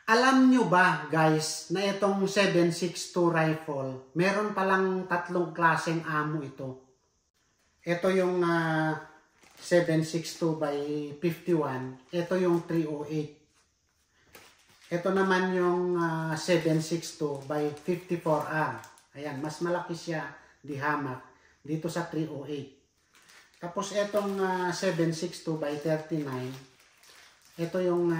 Alam nyo ba guys na itong 7.62 rifle, meron palang tatlong klaseng amo ito. Ito yung 7.62 by 51. Ito yung 308. Ito naman yung 7.62 by 54R. Ayan, mas malaki siya di hamak dito sa 308. Tapos itong 7.62 by 39. Ito yung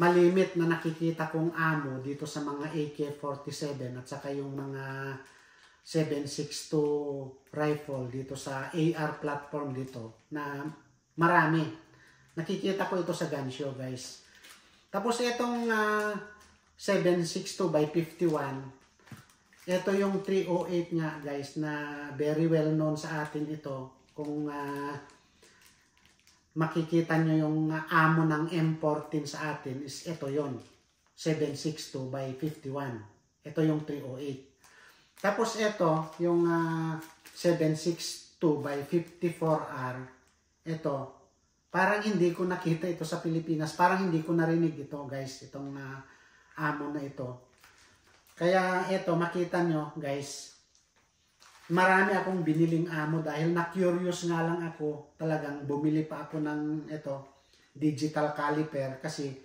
malimit na nakikita kong amo dito sa mga AK-47 at saka yung mga 7.62 rifle dito sa AR platform dito na marami. Nakikita ko ito sa gun show guys. Tapos itong 7.62 by 51, ito yung 308 nga guys na very well known sa atin ito. Kung makikita nyo yung amo ng M14 sa atin is ito yon 7.62 by 51. Ito yung 308. Tapos ito yung 7.62 by 54R. Ito, parang hindi ko nakita ito sa Pilipinas. Parang hindi ko narinig ito guys, itong amo na ito. Kaya ito, makita nyo guys, marami akong biniling amo dahil na-curious nga lang ako. Talagang bumili pa ako ng ito, digital caliper kasi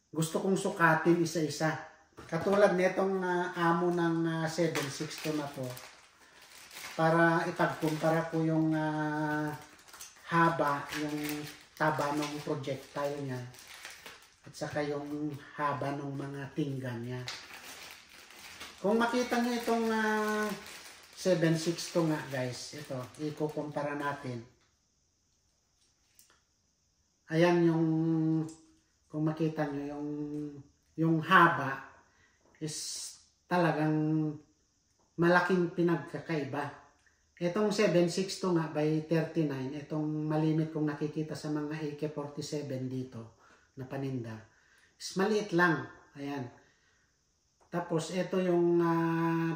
gusto kong sukatin isa-isa. Katulad nitong amo ng 7.62 na to. Para ipagkumpara ko yung haba, yung taba ng projectile niya. At saka yung haba ng mga tinggan niya. Kung makita niyo itong 7.62 nga guys, ito, ikukumpara natin. Ayan yung, kung makita nyo, yung haba is talagang malaking pinagkakaiba. Itong 7.62 nga by 39, itong malimit kong nakikita sa mga AK-47 dito na paninda, is maliit lang. Ayan. Tapos ito yung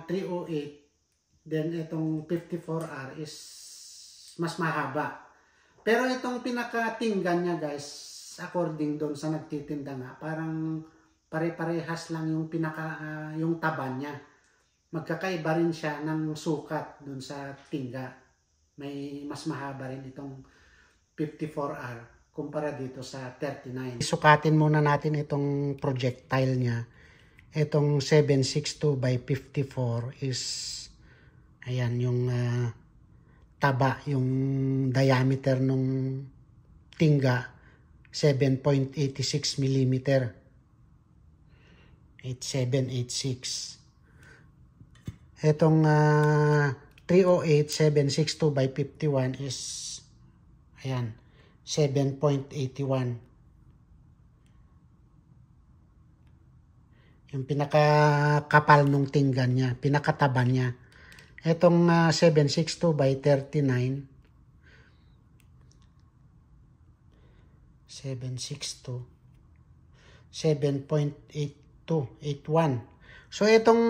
308. Then, itong 54R is mas mahaba. Pero itong pinakatinggan niya guys, according doon sa nagtitinda nga, parang pare-parehas lang yung yung taba niya. Magkakaiba rin siya ng sukat doon sa tingga. May mas mahaba rin itong 54R kumpara dito sa 39. Sukatin muna natin itong projectile niya. Itong 7.62 by 54 is ayan, yung taba, yung diameter nung tingga, 7.86 mm. 8786. Itong 308, 7.62 by 51 is, ayan, 7.81. Yung pinakakapal nung tinggan niya, pinakataba niya. Itong 7.62 by 39. 7.62. 7.8281. So itong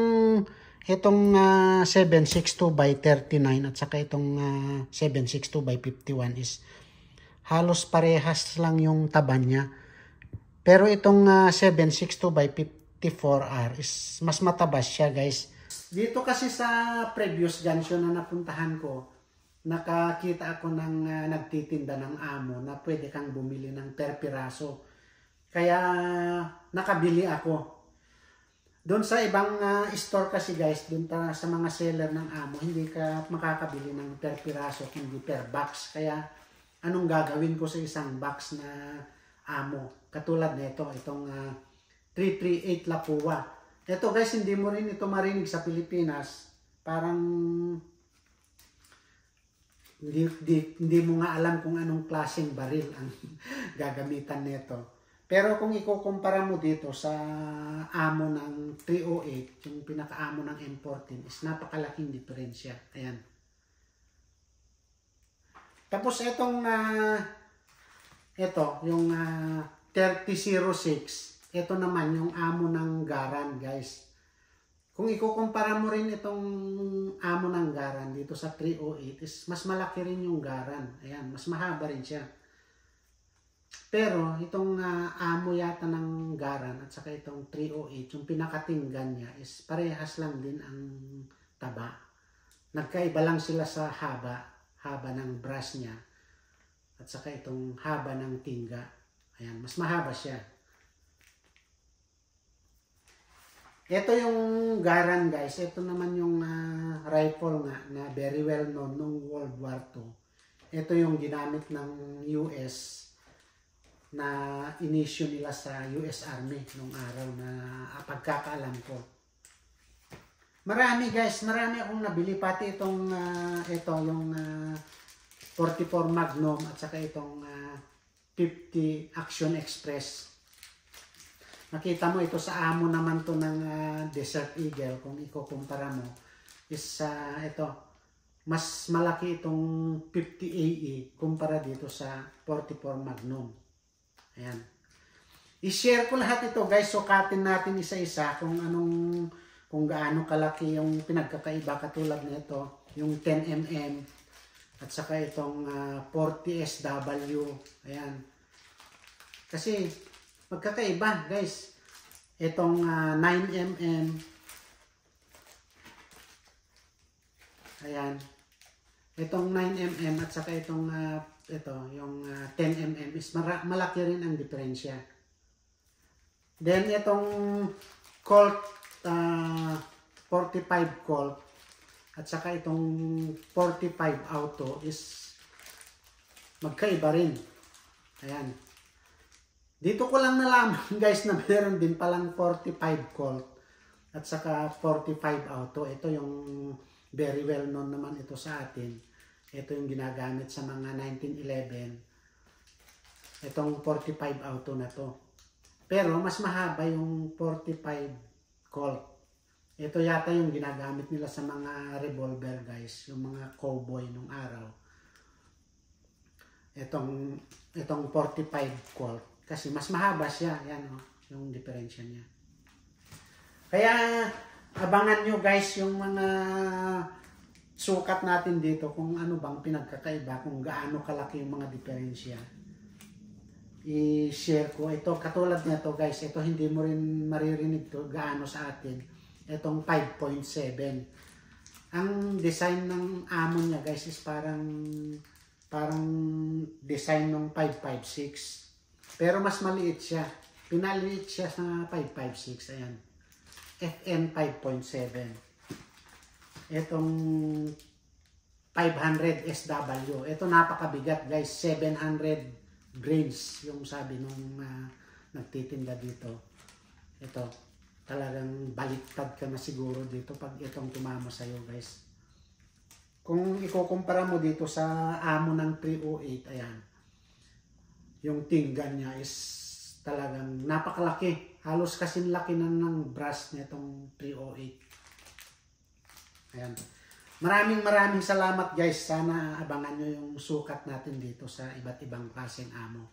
7.62 by 39 at saka itong 7.62 by 51 is halos parehas lang yung taba niya. Pero itong 7.62 by 54R is mas matabas siya guys. Dito kasi sa previous gun show na napuntahan ko, nakakita ako ng nagtitinda ng amo na pwede kang bumili ng per piraso. Kaya nakabili ako. Doon sa ibang store kasi guys, doon sa mga seller ng amo, hindi ka makakabili ng per piraso, hindi per box. Kaya anong gagawin ko sa isang box na amo? Katulad nito, itong 338 Lapua. Ito guys, hindi mo rin ito marinig sa Pilipinas. Parang hindi mo nga alam kung anong klaseng baril ang gagamitan nito. Pero kung ikukumpara mo dito sa amo ng 308, yung pinaka-amo ng M14, is napakalaking diferensya. Ayan. Tapos itong ito, yung 3006. Ito naman yung amo ng Garand guys. Kung ikukumpara mo rin itong amo ng Garand dito sa 308, is mas malaki rin yung Garand. Ayan, mas mahaba rin siya. Pero itong amo yata ng Garan at saka itong 308, yung pinakatinggan niya is parehas lang din ang taba. Nagkaiba lang sila sa haba ng brush niya at saka itong haba ng tingga. Ayan, mas mahaba siya. Ito yung Garan guys, ito naman yung rifle nga na very well known nung World War II. Ito yung ginamit ng US na inisyo nila sa US Army nung araw na pagkakaalam ko. Marami guys, marami akong nabili pati itong ito yung 44 Magnum at saka itong 50 Action Express. Nakita mo ito sa amo naman to ng Desert Eagle kung ikukumpara mo is ito mas malaki itong 50 AE kumpara dito sa 44 Magnum. Ayan. I-share ko lahat ito guys, sukatin natin isa-isa kung gaano kalaki yung pinagkakaiba katulad nito, yung 10mm at saka itong 40 SW. Ayan. Kasi magkakaiba guys. Itong 9mm. Ayan. Itong 9mm at saka itong yung 10mm is malaki rin ang diferensya. Then itong Colt 45 Colt at saka itong 45 Auto is magkaiba rin. Ayan. Dito ko lang nalaman guys na meron din palang 45 Colt at saka 45 Auto. Ito yung very well known naman ito sa atin. Ito yung ginagamit sa mga 1911. Itong 45 Auto na to. Pero mas mahaba yung 45 Colt. Ito yata yung ginagamit nila sa mga revolver guys. Yung mga cowboy nung araw. Itong 45 Colt. Kasi mas mahaba siya. Yan o. Yung diferensya niya. Kaya abangan nyo guys yung mga sukat natin dito kung ano bang pinagkakaiba, kung gaano kalaki yung mga diferensya. I-share ko. Ito katulad nito guys. Ito hindi mo rin maririnig to gaano sa atin. Itong 5.7. Ang design ng amo niya guys is parang design ng 5.56. Pero mas maliit siya. Pinaliit siya sa 5.56. Ayan. FN 5.7. Itong 500 SW. Ito napakabigat guys. 700 grains yung sabi nung nagtitinda dito. Ito. Talagang baliktad ka na siguro dito pag itong tumama sa'yo guys. Kung ikukumpara mo dito sa amo ng 308, ayan. Yung tinggan niya is talagang napakalaki. Halos kasing laki ng brush nitong 308. Ayan. Maraming salamat guys. Sana abangan nyo yung sukat natin dito sa iba't ibang klaseng amo.